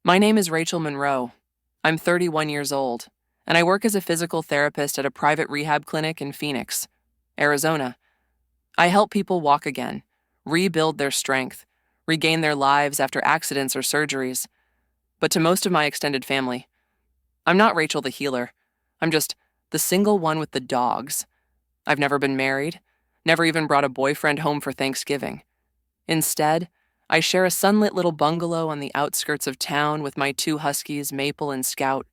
My name is Rachel Monroe. I'm 31 years old, and I work as a physical therapist at a private rehab clinic in Phoenix, Arizona. I help people walk again, rebuild their strength, regain their lives after accidents or surgeries. But to most of my extended family, I'm not Rachel the healer. I'm just the single one with the dogs. I've never been married, never even brought a boyfriend home for Thanksgiving. Instead, I share a sunlit little bungalow on the outskirts of town with my two huskies, Maple and Scout.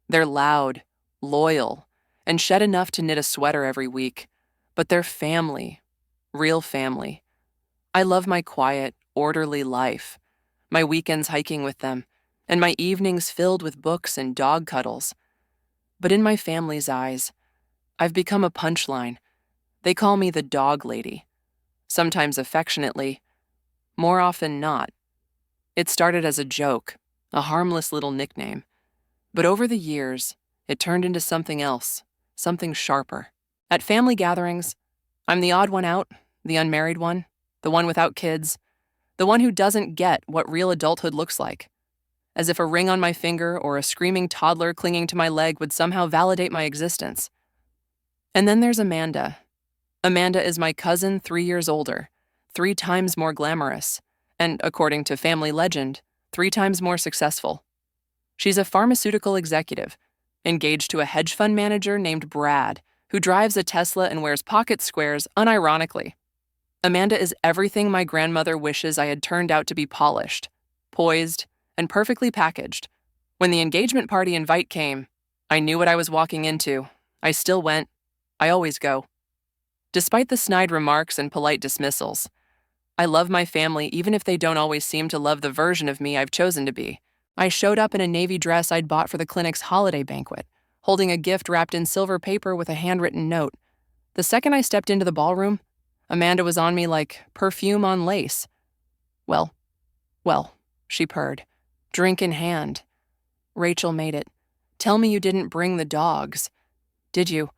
They're loud, loyal, and shed enough to knit a sweater every week, but they're family, real family. I love my quiet, orderly life, my weekends hiking with them, and my evenings filled with books and dog cuddles. But in my family's eyes, I've become a punchline. They call me the dog lady, sometimes affectionately, more often not. It started as a joke, a harmless little nickname. But over the years, it turned into something else, something sharper. At family gatherings, I'm the odd one out, the unmarried one, the one without kids, the one who doesn't get what real adulthood looks like. As if a ring on my finger or a screaming toddler clinging to my leg would somehow validate my existence. And then there's Amanda. Amanda is my cousin 3 years older, 3 times more glamorous, and, according to family legend, 3 times more successful. She's a pharmaceutical executive, engaged to a hedge fund manager named Brad, who drives a Tesla and wears pocket squares unironically. Amanda is everything my grandmother wishes I had turned out to be: polished, poised, and perfectly packaged. When the engagement party invite came, I knew what I was walking into. I still went. I always go. Despite the snide remarks and polite dismissals, I love my family even if they don't always seem to love the version of me I've chosen to be. I showed up in a navy dress I'd bought for the clinic's holiday banquet, holding a gift wrapped in silver paper with a handwritten note. The second I stepped into the ballroom, Amanda was on me like perfume on lace. Well, she purred, drink in hand. Rachel made it. Tell me you didn't bring the dogs. Did you?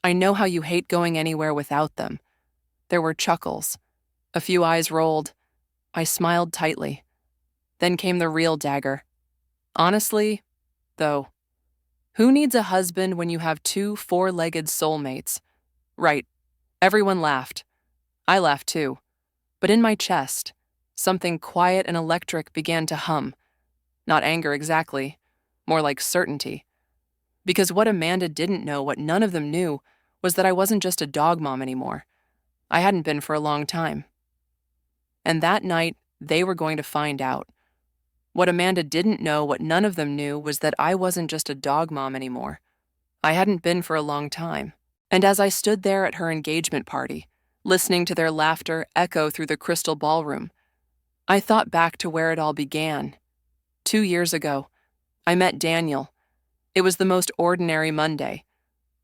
I know how you hate going anywhere without them. There were chuckles. A few eyes rolled. I smiled tightly. Then came the real dagger. Honestly, though, who needs a husband when you have 2 four-legged soulmates? Right. Everyone laughed. I laughed too. But in my chest, something quiet and electric began to hum. Not anger exactly, more like certainty. Because what Amanda didn't know, what none of them knew, was that I wasn't just a dog mom anymore. I hadn't been for a long time. And that night, they were going to find out. What Amanda didn't know, what none of them knew, was that I wasn't just a dog mom anymore. I hadn't been for a long time. And as I stood there at her engagement party, listening to their laughter echo through the crystal ballroom, I thought back to where it all began. 2 years ago, I met Daniel. It was the most ordinary Monday.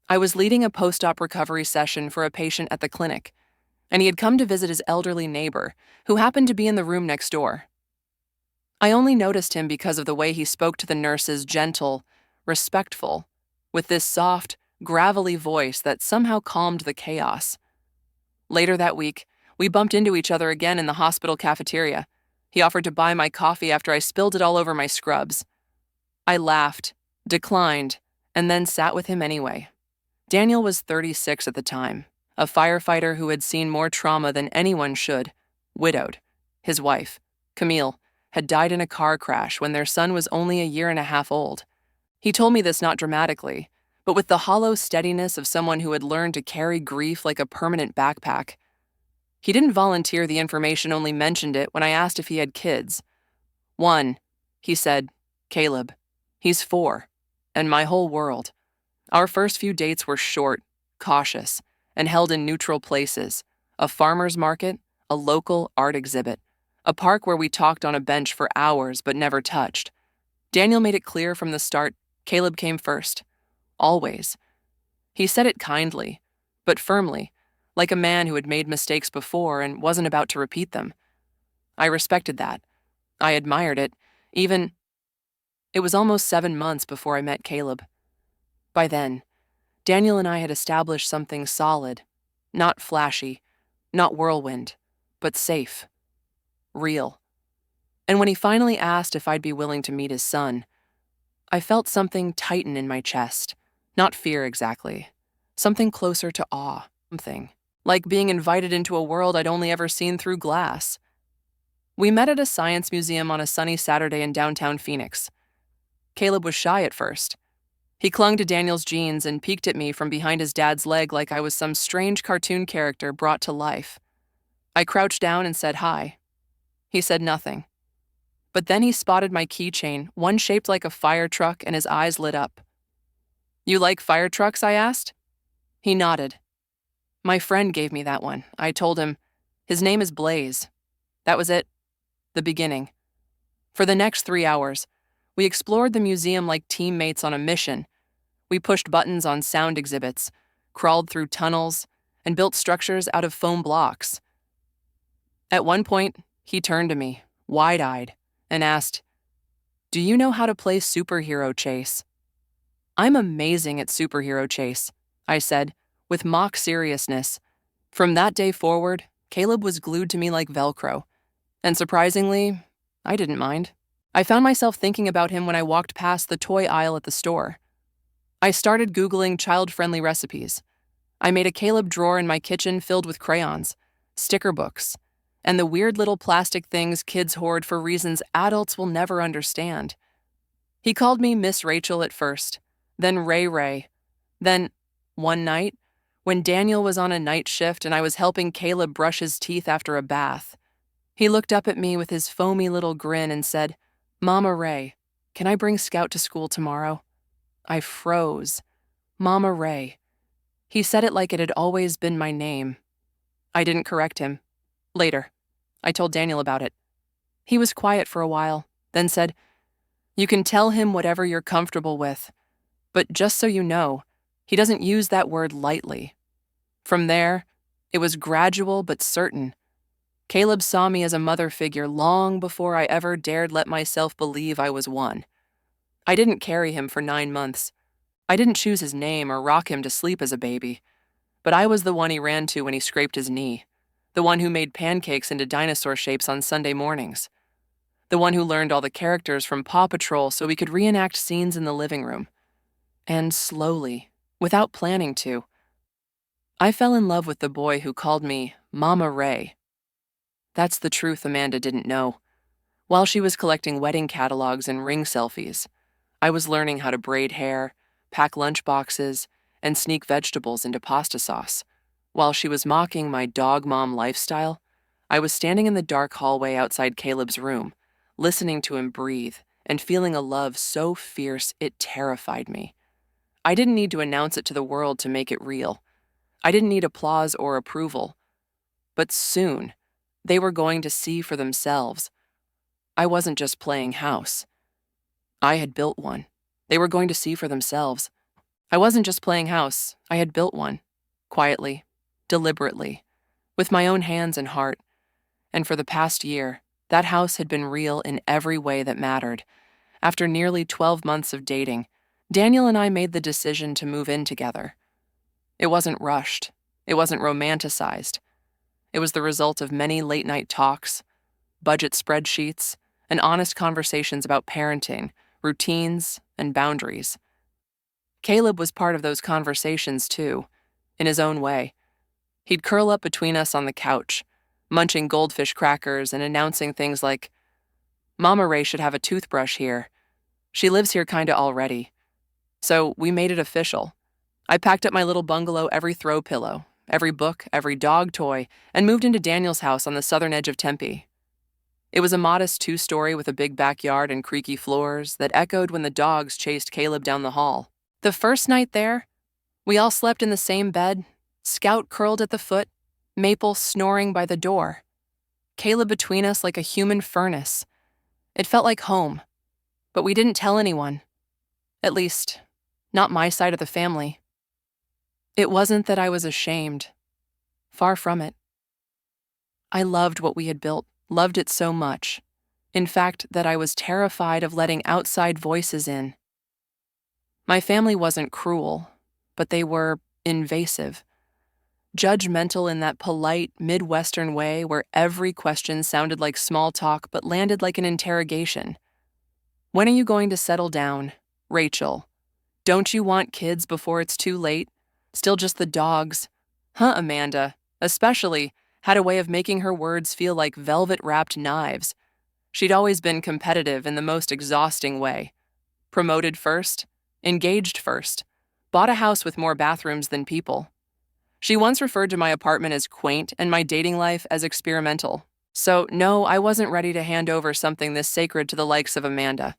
I was leading a post-op recovery session for a patient at the clinic, and he had come to visit his elderly neighbor, who happened to be in the room next door. I only noticed him because of the way he spoke to the nurses, gentle, respectful, with this soft, gravelly voice that somehow calmed the chaos. Later that week, we bumped into each other again in the hospital cafeteria. He offered to buy my coffee after I spilled it all over my scrubs. I laughed, declined, and then sat with him anyway. Daniel was 36 at the time, a firefighter who had seen more trauma than anyone should, widowed. His wife, Camille, had died in a car crash when their son was only a year and a half old. He told me this not dramatically, but with the hollow steadiness of someone who had learned to carry grief like a permanent backpack. He didn't volunteer the information, only mentioned it when I asked if he had kids. 1, he said, Caleb. He's 4, and my whole world. Our first few dates were short, cautious, and held in neutral places: a farmer's market, a local art exhibit, a park where we talked on a bench for hours but never touched. Daniel made it clear from the start Caleb came first. Always. He said it kindly, but firmly, like a man who had made mistakes before and wasn't about to repeat them. I respected that. I admired it, even. It was almost 7 months before I met Caleb. By then, Daniel and I had established something solid, not flashy, not whirlwind, but safe, real. And when he finally asked if I'd be willing to meet his son, I felt something tighten in my chest. Not fear exactly. Something closer to awe. Something. Like being invited into a world I'd only ever seen through glass. We met at a science museum on a sunny Saturday in downtown Phoenix. Caleb was shy at first. He clung to Daniel's jeans and peeked at me from behind his dad's leg like I was some strange cartoon character brought to life. I crouched down and said hi. He said nothing. But then he spotted my keychain, one shaped like a fire truck, and his eyes lit up. "You like fire trucks?" I asked. He nodded. "My friend gave me that one." I told him. "His name is Blaze." That was it. The beginning. For the next 3 hours, we explored the museum like teammates on a mission. We pushed buttons on sound exhibits, crawled through tunnels, and built structures out of foam blocks. At one point, he turned to me, wide-eyed, and asked, "Do you know how to play superhero chase?" "I'm amazing at superhero chase," I said, with mock seriousness. From that day forward, Caleb was glued to me like Velcro. And surprisingly, I didn't mind. I found myself thinking about him when I walked past the toy aisle at the store. I started Googling child-friendly recipes. I made a Caleb drawer in my kitchen filled with crayons, sticker books, and the weird little plastic things kids hoard for reasons adults will never understand. He called me Miss Rachel at first, then Ray Ray. Then, one night, when Daniel was on a night shift and I was helping Caleb brush his teeth after a bath, he looked up at me with his foamy little grin and said, "Mama Ray, can I bring Scout to school tomorrow?" I froze. Mama Ray. He said it like it had always been my name. I didn't correct him. Later, I told Daniel about it. He was quiet for a while, then said, "You can tell him whatever you're comfortable with. But just so you know, he doesn't use that word lightly." From there, it was gradual but certain. Caleb saw me as a mother figure long before I ever dared let myself believe I was one. I didn't carry him for 9 months. I didn't choose his name or rock him to sleep as a baby. But I was the one he ran to when he scraped his knee. The one who made pancakes into dinosaur shapes on Sunday mornings. The one who learned all the characters from Paw Patrol so we could reenact scenes in the living room. And slowly, without planning to, I fell in love with the boy who called me Mama Ray. That's the truth Amanda didn't know. While she was collecting wedding catalogs and ring selfies, I was learning how to braid hair, pack lunch boxes, and sneak vegetables into pasta sauce. While she was mocking my dog mom lifestyle, I was standing in the dark hallway outside Caleb's room, listening to him breathe and feeling a love so fierce it terrified me. I didn't need to announce it to the world to make it real. I didn't need applause or approval. But soon, they were going to see for themselves. I wasn't just playing house. I had built one. They were going to see for themselves. I wasn't just playing house. I had built one. Quietly, deliberately, with my own hands and heart. And for the past year, that house had been real in every way that mattered. After nearly 12 months of dating, Daniel and I made the decision to move in together. It wasn't rushed. It wasn't romanticized. It was the result of many late-night talks, budget spreadsheets, and honest conversations about parenting, routines, and boundaries. Caleb was part of those conversations, too, in his own way. He'd curl up between us on the couch, munching goldfish crackers and announcing things like, "Mama Ray should have a toothbrush here. She lives here kinda already." So we made it official. I packed up my little bungalow every throw pillow, every book, every dog toy, and moved into Daniel's house on the southern edge of Tempe. It was a modest 2-story with a big backyard and creaky floors that echoed when the dogs chased Caleb down the hall. The first night there, we all slept in the same bed, Scout curled at the foot, Maple snoring by the door. Caleb between us like a human furnace. It felt like home, but we didn't tell anyone. At least, not my side of the family. It wasn't that I was ashamed. Far from it. I loved what we had built, loved it so much. In fact, that I was terrified of letting outside voices in. My family wasn't cruel, but they were invasive. Judgmental in that polite, Midwestern way where every question sounded like small talk but landed like an interrogation. When are you going to settle down, Rachel? Don't you want kids before it's too late? Still just the dogs? Huh, Amanda, especially, had a way of making her words feel like velvet-wrapped knives. She'd always been competitive in the most exhausting way. Promoted first, engaged first, bought a house with more bathrooms than people. She once referred to my apartment as quaint and my dating life as experimental. So, no, I wasn't ready to hand over something this sacred to the likes of Amanda.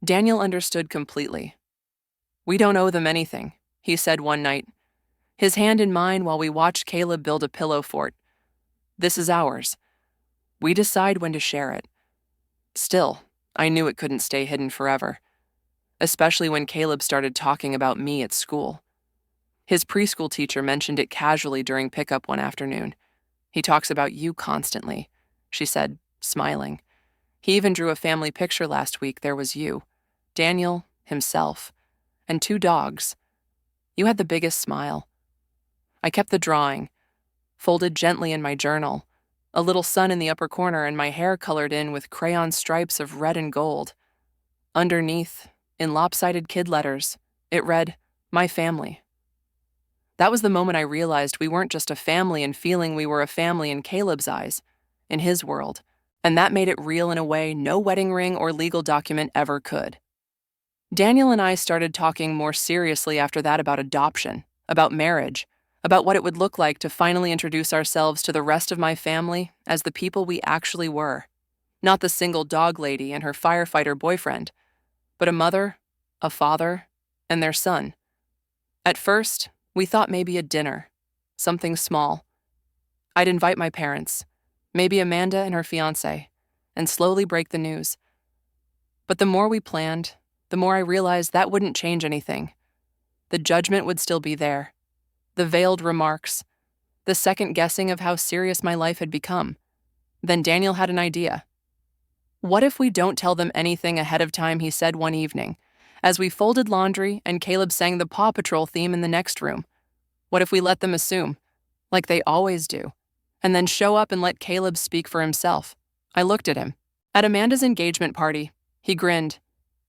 Daniel understood completely. "We don't owe them anything," he said one night, his hand in mine while we watched Caleb build a pillow fort. "This is ours. We decide when to share it." Still, I knew it couldn't stay hidden forever, especially when Caleb started talking about me at school. His preschool teacher mentioned it casually during pickup one afternoon. "He talks about you constantly," she said, smiling. "He even drew a family picture last week. There was you, Daniel, himself, and 2 dogs. You had the biggest smile." I kept the drawing, folded gently in my journal, a little sun in the upper corner and my hair colored in with crayon stripes of red and gold. Underneath, in lopsided kid letters, it read, "My family." That was the moment I realized we weren't just a family in feeling, we were a family in Caleb's eyes, in his world, and that made it real in a way no wedding ring or legal document ever could. Daniel and I started talking more seriously after that about adoption, about marriage, about what it would look like to finally introduce ourselves to the rest of my family as the people we actually were. Not the single dog lady and her firefighter boyfriend, but a mother, a father, and their son. At first, we thought maybe a dinner, something small. I'd invite my parents, maybe Amanda and her fiancé, and slowly break the news. But the more we planned, the more I realized that wouldn't change anything. The judgment would still be there, the veiled remarks, the second guessing of how serious my life had become. Then Daniel had an idea. "What if we don't tell them anything ahead of time," he said one evening, as we folded laundry and Caleb sang the Paw Patrol theme in the next room. "What if we let them assume, like they always do, and then show up and let Caleb speak for himself?" I looked at him. At Amanda's engagement party, he grinned.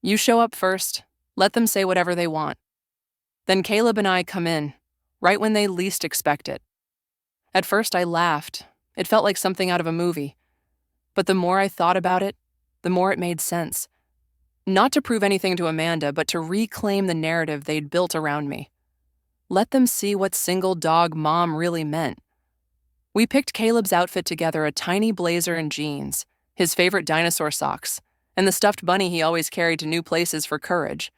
"You show up first, let them say whatever they want. Then Caleb and I come in, right when they least expect it." At first I laughed. It felt like something out of a movie. But the more I thought about it, the more it made sense. Not to prove anything to Amanda, but to reclaim the narrative they'd built around me. Let them see what single dog mom really meant. We picked Caleb's outfit together, a tiny blazer and jeans, his favorite dinosaur socks, and the stuffed bunny he always carried to new places for courage.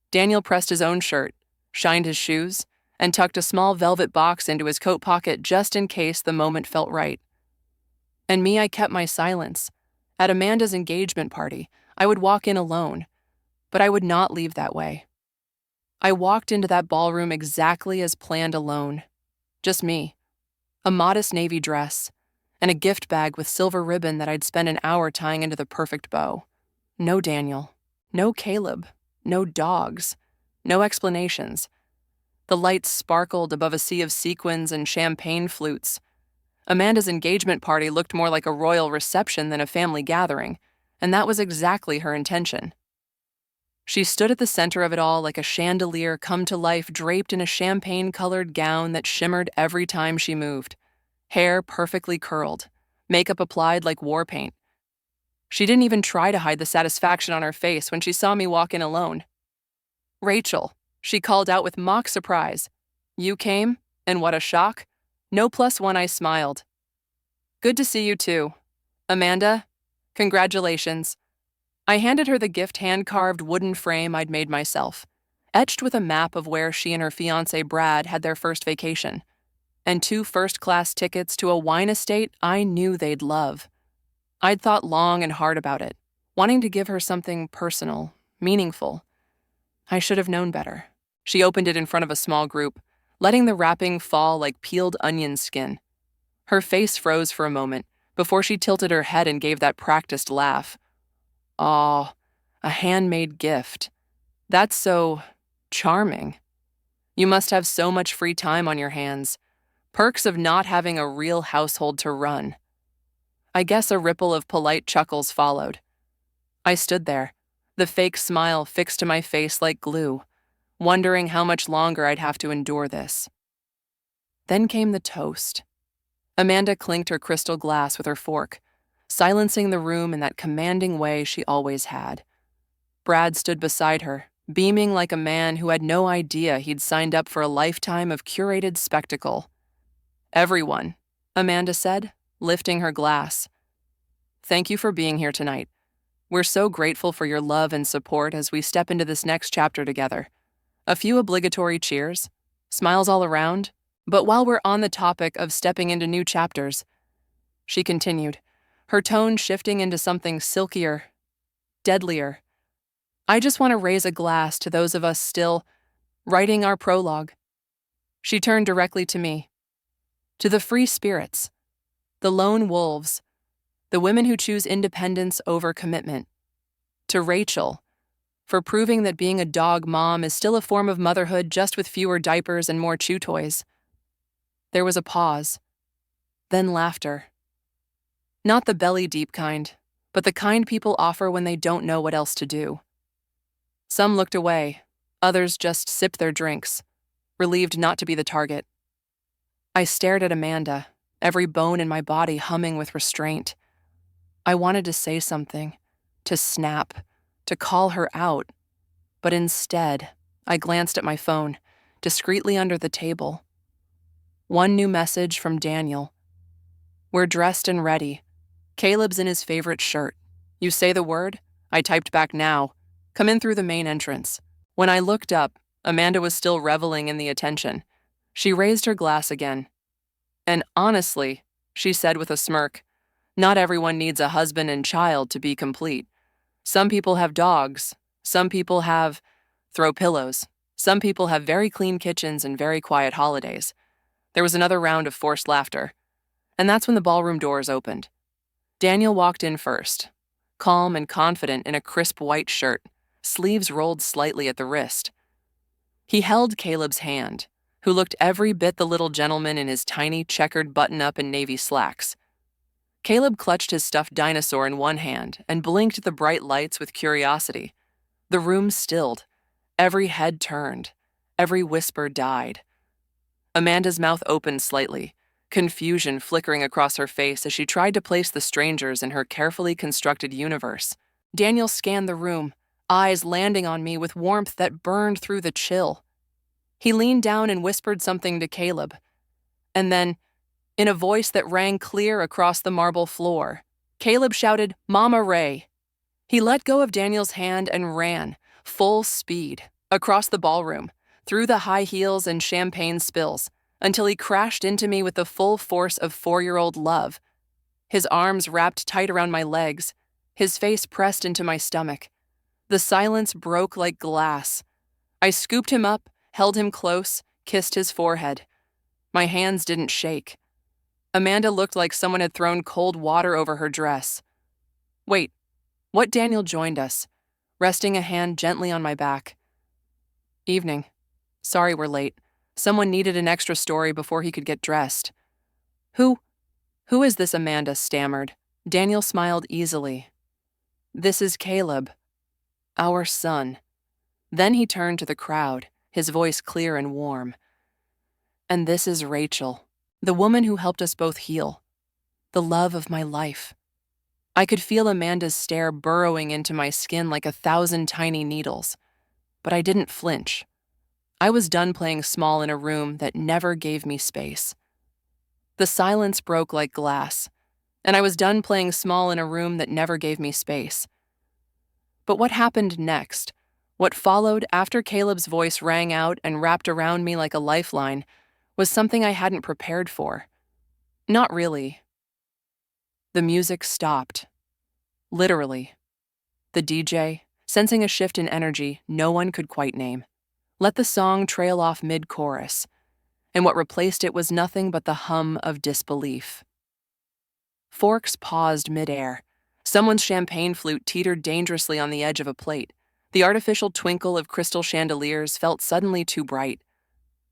Daniel pressed his own shirt, shined his shoes, and tucked a small velvet box into his coat pocket just in case the moment felt right. And me, I kept my silence. At Amanda's engagement party, I would walk in alone, but I would not leave that way. I walked into that ballroom exactly as planned, alone. Just me. A modest navy dress, and a gift bag with silver ribbon that I'd spent an hour tying into the perfect bow. No Daniel. No Caleb. No dogs. No explanations. The lights sparkled above a sea of sequins and champagne flutes. Amanda's engagement party looked more like a royal reception than a family gathering, and that was exactly her intention. She stood at the center of it all like a chandelier come to life, draped in a champagne-colored gown that shimmered every time she moved. Hair perfectly curled, makeup applied like war paint. She didn't even try to hide the satisfaction on her face when she saw me walk in alone. "Rachel," she called out with mock surprise. "You came? And what a shock." No +1, I smiled. "Good to see you too. Amanda, congratulations." I handed her the gift hand-carved wooden frame I'd made myself, etched with a map of where she and her fiancé Brad had their first vacation, and 2 first-class tickets to a wine estate I knew they'd love. I'd thought long and hard about it, wanting to give her something personal, meaningful. I should have known better. She opened it in front of a small group, letting the wrapping fall like peeled onion skin. Her face froze for a moment before she tilted her head and gave that practiced laugh. "Aw, a handmade gift. That's so charming. You must have so much free time on your hands. Perks of not having a real household to run. I guess a ripple of polite chuckles followed. I stood there, the fake smile fixed to my face like glue, wondering how much longer I'd have to endure this. Then came the toast. Amanda clinked her crystal glass with her fork, silencing the room in that commanding way she always had. Brad stood beside her, beaming like a man who had no idea he'd signed up for a lifetime of curated spectacle. "Everyone," Amanda said, lifting her glass. "Thank you for being here tonight. We're so grateful for your love and support as we step into this next chapter together. A few obligatory cheers, smiles all around, but while we're on the topic of stepping into new chapters," she continued, her tone shifting into something silkier, deadlier, "I just want to raise a glass to those of us still writing our prologue." She turned directly to me. "To the free spirits, the lone wolves, the women who choose independence over commitment. To Rachel, for proving that being a dog mom is still a form of motherhood just with fewer diapers and more chew toys." There was a pause, then laughter. Not the belly-deep kind, but the kind people offer when they don't know what else to do. Some looked away, others just sipped their drinks, relieved not to be the target. I stared at Amanda, every bone in my body humming with restraint. I wanted to say something, to snap, to call her out, but instead, I glanced at my phone, discreetly under the table. One new message from Daniel. "We're dressed and ready. Caleb's in his favorite shirt. You say the word?" I typed back now. "Come in through the main entrance." When I looked up, Amanda was still reveling in the attention. She raised her glass again. "And honestly," she said with a smirk, "not everyone needs a husband and child to be complete. Some people have dogs. Some people have throw pillows. Some people have very clean kitchens and very quiet holidays." There was another round of forced laughter. And that's when the ballroom doors opened. Daniel walked in first, calm and confident in a crisp white shirt, sleeves rolled slightly at the wrist. He held Caleb's hand, who looked every bit the little gentleman in his tiny checkered button-up and navy slacks. Caleb clutched his stuffed dinosaur in one hand and blinked at the bright lights with curiosity. The room stilled. Every head turned. Every whisper died. Amanda's mouth opened slightly, confusion flickering across her face as she tried to place the strangers in her carefully constructed universe. Daniel scanned the room, eyes landing on me with warmth that burned through the chill. He leaned down and whispered something to Caleb. And then, in a voice that rang clear across the marble floor, Caleb shouted, "Mama Ray." He let go of Daniel's hand and ran, full speed, across the ballroom, through the high heels and champagne spills, until he crashed into me with the full force of 4-year-old love. His arms wrapped tight around my legs, his face pressed into my stomach. The silence broke like glass. I scooped him up, held him close, kissed his forehead. My hands didn't shake. Amanda looked like someone had thrown cold water over her dress. "Wait, what?" Daniel joined us, resting a hand gently on my back. "Evening. Sorry we're late. Someone needed an extra story before he could get dressed." Who is this?" Amanda stammered. Daniel smiled easily. "This is Caleb. Our son." Then he turned to the crowd, his voice clear and warm. "And this is Rachel, the woman who helped us both heal. The love of my life." I could feel Amanda's stare burrowing into my skin like 1,000 tiny needles, but I didn't flinch. I was done playing small in a room that never gave me space. The silence broke like glass, and I was done playing small in a room that never gave me space. But what happened next, what followed after Caleb's voice rang out and wrapped around me like a lifeline, was something I hadn't prepared for. Not really. The music stopped. Literally. The DJ, sensing a shift in energy no one could quite name, let the song trail off mid-chorus, and what replaced it was nothing but the hum of disbelief. Forks paused mid-air. Someone's champagne flute teetered dangerously on the edge of a plate. The artificial twinkle of crystal chandeliers felt suddenly too bright.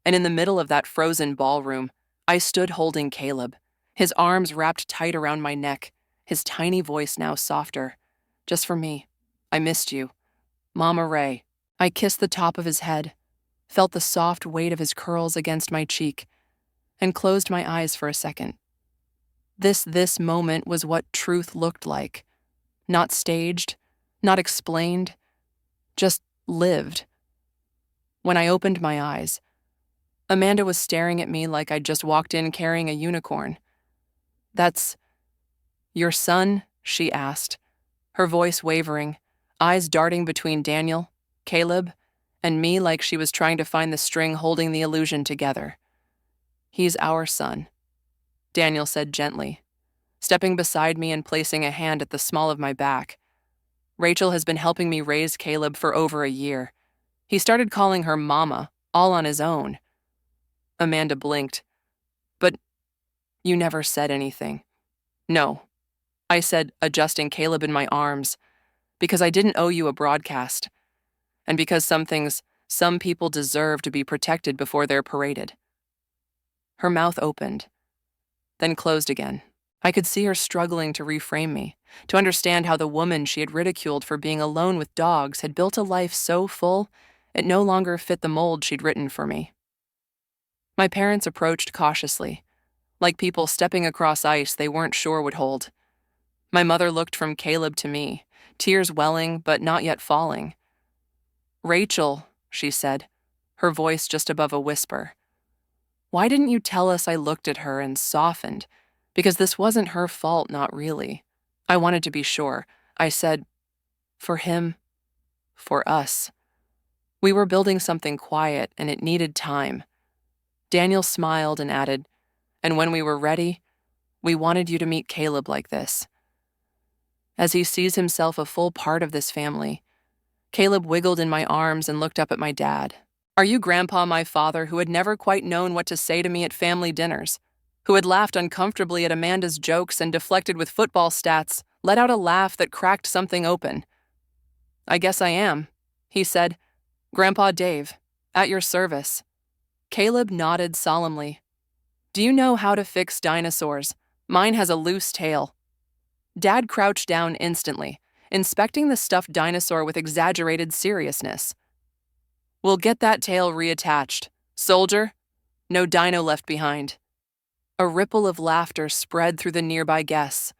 And in the middle of that frozen ballroom, I stood holding Caleb, his arms wrapped tight around my neck, his tiny voice now softer. Just for me. I missed you. Mama Ray. I kissed the top of his head, felt the soft weight of his curls against my cheek, and closed my eyes for a second. This moment was what truth looked like. Not staged, not explained, just lived. When I opened my eyes, Amanda was staring at me like I'd just walked in carrying a unicorn. "That's your son?" she asked, her voice wavering, eyes darting between Daniel, Caleb, and me like she was trying to find the string holding the illusion together. "He's our son," Daniel said gently, stepping beside me and placing a hand at the small of my back. "Rachel has been helping me raise Caleb for over a year. He started calling her Mama, all on his own." Amanda blinked. "But you never said anything." "No," I said, adjusting Caleb in my arms, "because I didn't owe you a broadcast, and because some people deserve to be protected before they're paraded." Her mouth opened, then closed again. I could see her struggling to reframe me, to understand how the woman she had ridiculed for being alone with dogs had built a life so full it no longer fit the mold she'd written for me. My parents approached cautiously, like people stepping across ice they weren't sure would hold. My mother looked from Caleb to me, tears welling but not yet falling. "Rachel," she said, her voice just above a whisper. "Why didn't you tell us?" I looked at her and softened, because this wasn't her fault, not really. I wanted to be sure. I said, "For him, for us." We were building something quiet, and it needed time. Daniel smiled and added, "And when we were ready, we wanted you to meet Caleb like this. As he sees himself a full part of this family." Caleb wiggled in my arms and looked up at my dad. "Are you Grandpa, my father, who had never quite known what to say to me at family dinners, who had laughed uncomfortably at Amanda's jokes and deflected with football stats, let out a laugh that cracked something open?" "I guess I am," he said. "Grandpa Dave, at your service." Caleb nodded solemnly. "Do you know how to fix dinosaurs? Mine has a loose tail." Dad crouched down instantly, inspecting the stuffed dinosaur with exaggerated seriousness. "We'll get that tail reattached. Soldier, no dino left behind." A ripple of laughter spread through the nearby guests.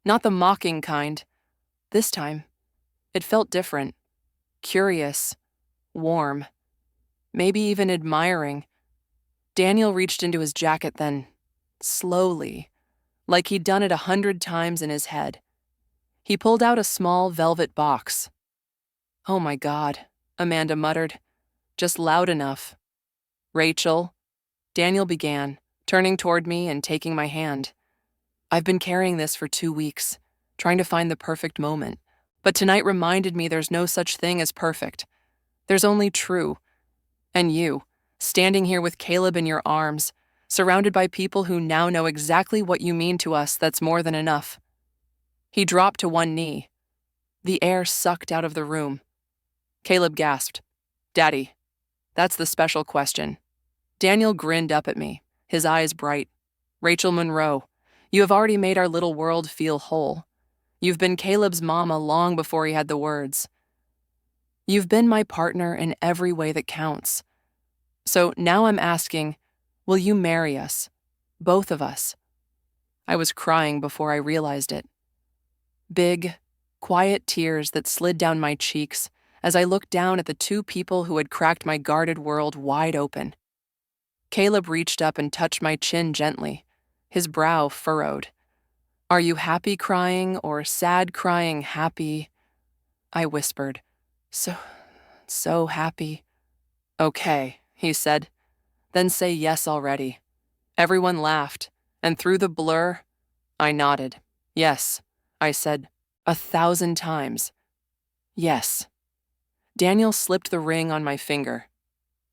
Not the mocking kind. This time, it felt different. Curious. Warm. Maybe even admiring. Daniel reached into his jacket then, slowly, like he'd done it 100 times in his head. He pulled out a small velvet box. "Oh my God," Amanda muttered, just loud enough. "Rachel," Daniel began, turning toward me and taking my hand. "I've been carrying this for 2 weeks, trying to find the perfect moment. But tonight reminded me there's no such thing as perfect. There's only true. And you, standing here with Caleb in your arms, surrounded by people who now know exactly what you mean to us, that's more than enough." He dropped to one knee. The air sucked out of the room. Caleb gasped, "Daddy, that's the special question." Daniel grinned up at me, his eyes bright. "Rachel Monroe, you have already made our little world feel whole. You've been Caleb's mama long before he had the words. You've been my partner in every way that counts. So now I'm asking, will you marry us? Both of us?" I was crying before I realized it. Big, quiet tears that slid down my cheeks as I looked down at the two people who had cracked my guarded world wide open. Caleb reached up and touched my chin gently, his brow furrowed. "Are you happy crying or sad crying happy?" I whispered. So happy." "Okay," he said. "Then say yes already." Everyone laughed, and through the blur, I nodded. "Yes," I said, 1,000 times. "Yes." Daniel slipped the ring on my finger.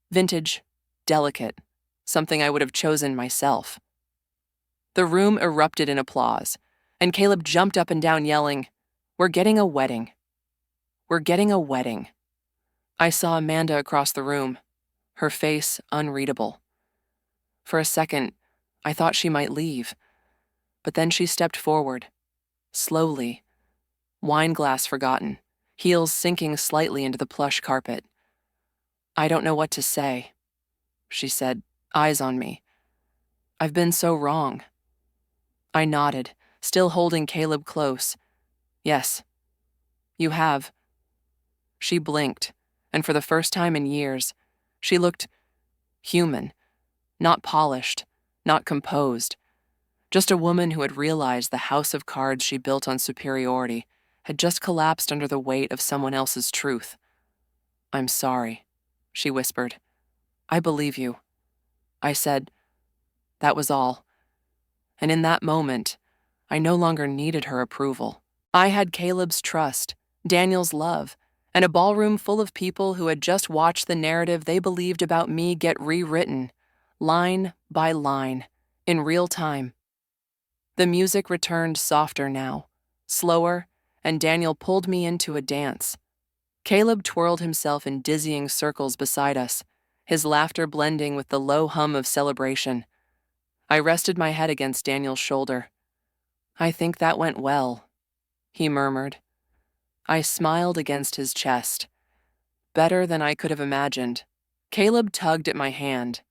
Vintage, delicate, something I would have chosen myself. The room erupted in applause, and Caleb jumped up and down yelling, "We're getting a wedding. We're getting a wedding." I saw Amanda across the room, her face unreadable. For a second, I thought she might leave, but then she stepped forward, slowly, wine glass forgotten, heels sinking slightly into the plush carpet. "I don't know what to say," she said, eyes on me. "I've been so wrong." I nodded, still holding Caleb close. "Yes, you have." She blinked, and for the first time in years, she looked human, not polished, not composed. Just a woman who had realized the house of cards she built on superiority had just collapsed under the weight of someone else's truth. "I'm sorry," she whispered. "I believe you." I said, that was all. And in that moment, I no longer needed her approval. I had Caleb's trust, Daniel's love, and a ballroom full of people who had just watched the narrative they believed about me get rewritten, line by line, in real time. The music returned softer now, slower, and Daniel pulled me into a dance. Caleb twirled himself in dizzying circles beside us, his laughter blending with the low hum of celebration. I rested my head against Daniel's shoulder. "I think that went well," he murmured. I smiled against his chest. Better than I could have imagined. Caleb tugged at my hand.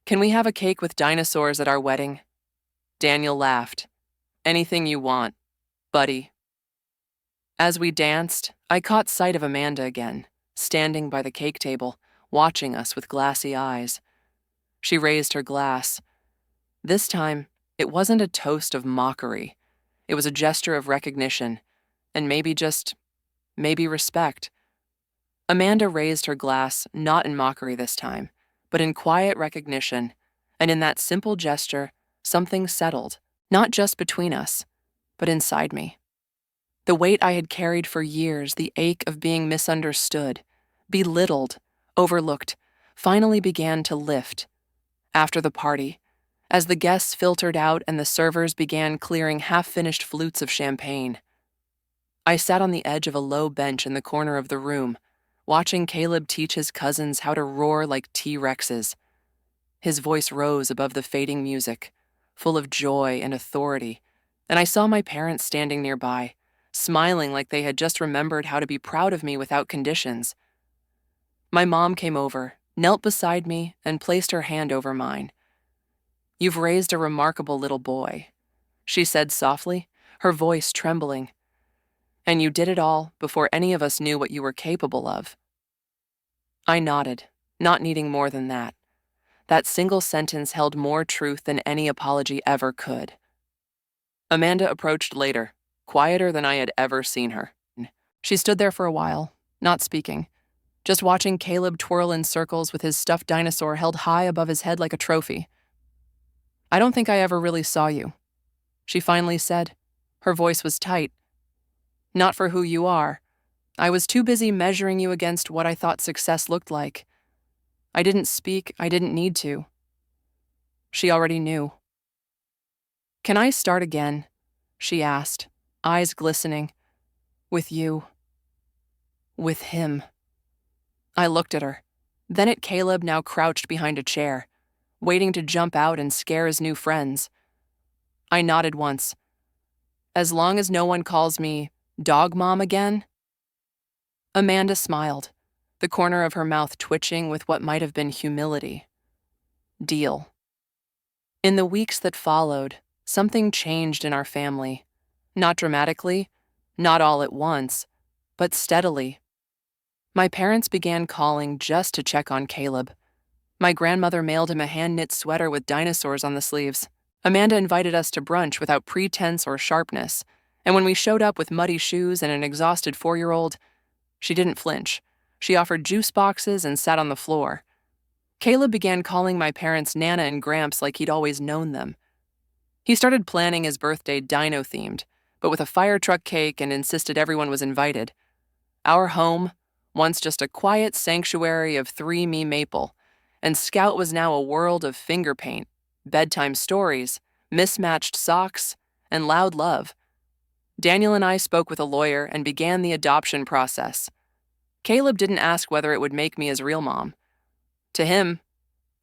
"Can we have a cake with dinosaurs at our wedding?" Daniel laughed. "Anything you want, buddy." As we danced, I caught sight of Amanda again, standing by the cake table, watching us with glassy eyes. She raised her glass. This time, it wasn't a toast of mockery. It was a gesture of recognition, and maybe respect. Amanda raised her glass not in mockery this time, but in quiet recognition, and in that simple gesture, something settled, not just between us, but inside me. The weight I had carried for years, the ache of being misunderstood, belittled, overlooked, finally began to lift. After the party, as the guests filtered out and the servers began clearing half-finished flutes of champagne, I sat on the edge of a low bench in the corner of the room, watching Caleb teach his cousins how to roar like T-Rexes. His voice rose above the fading music, full of joy and authority, and I saw my parents standing nearby, smiling like they had just remembered how to be proud of me without conditions. My mom came over, knelt beside me, and placed her hand over mine. "You've raised a remarkable little boy," she said softly, her voice trembling. "And you did it all before any of us knew what you were capable of." I nodded, not needing more than that. That single sentence held more truth than any apology ever could. Amanda approached later, quieter than I had ever seen her. She stood there for a while, not speaking, just watching Caleb twirl in circles with his stuffed dinosaur held high above his head like a trophy. "I don't think I ever really saw you," she finally said. Her voice was tight. "Not for who you are. I was too busy measuring you against what I thought success looked like. I didn't speak, I didn't need to." She already knew. "Can I start again?" she asked, eyes glistening. "With you. With him." I looked at her, then at Caleb now crouched behind a chair, waiting to jump out and scare his new friends. I nodded once. "As long as no one calls me Dog Mom again?" Amanda smiled, the corner of her mouth twitching with what might have been humility. "Deal." In the weeks that followed, something changed in our family. Not dramatically, not all at once, but steadily. My parents began calling just to check on Caleb. My grandmother mailed him a hand-knit sweater with dinosaurs on the sleeves. Amanda invited us to brunch without pretense or sharpness, and when we showed up with muddy shoes and an exhausted 4-year-old, she didn't flinch. She offered juice boxes and sat on the floor. Caleb began calling my parents Nana and Gramps like he'd always known them. He started planning his birthday dino-themed, but with a fire truck cake, and insisted everyone was invited. Our home, once just a quiet sanctuary of 3Me maple, and Scout was now a world of finger paint, bedtime stories, mismatched socks, and loud love. Daniel and I spoke with a lawyer and began the adoption process. Caleb didn't ask whether it would make me his real mom. To him,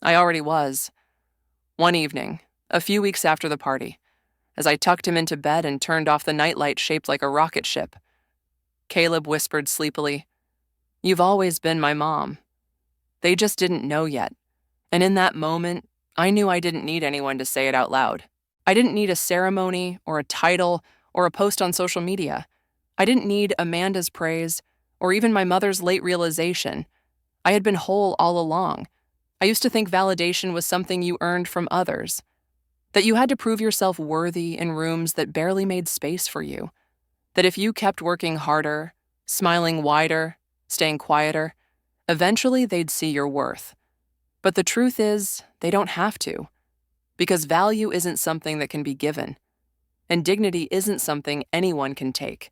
I already was. One evening, a few weeks after the party, as I tucked him into bed and turned off the nightlight shaped like a rocket ship, Caleb whispered sleepily, "You've always been my mom. They just didn't know yet." And in that moment, I knew I didn't need anyone to say it out loud. I didn't need a ceremony or a title or a post on social media. I didn't need Amanda's praise or even my mother's late realization. I had been whole all along. I used to think validation was something you earned from others, that you had to prove yourself worthy in rooms that barely made space for you, that if you kept working harder, smiling wider, staying quieter, eventually they'd see your worth. But the truth is, they don't have to, because value isn't something that can be given, and dignity isn't something anyone can take.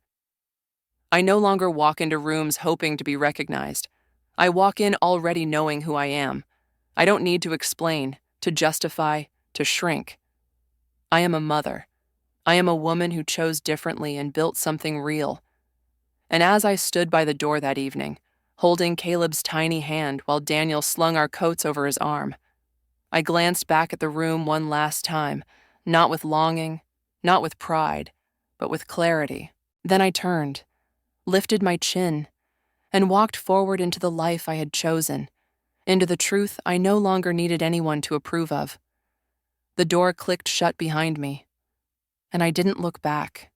I no longer walk into rooms hoping to be recognized. I walk in already knowing who I am. I don't need to explain, to justify, to shrink. I am a mother. I am a woman who chose differently and built something real. And as I stood by the door that evening, holding Caleb's tiny hand while Daniel slung our coats over his arm, I glanced back at the room one last time, not with longing, not with pride, but with clarity. Then I turned, lifted my chin, and walked forward into the life I had chosen, into the truth I no longer needed anyone to approve of. The door clicked shut behind me, and I didn't look back.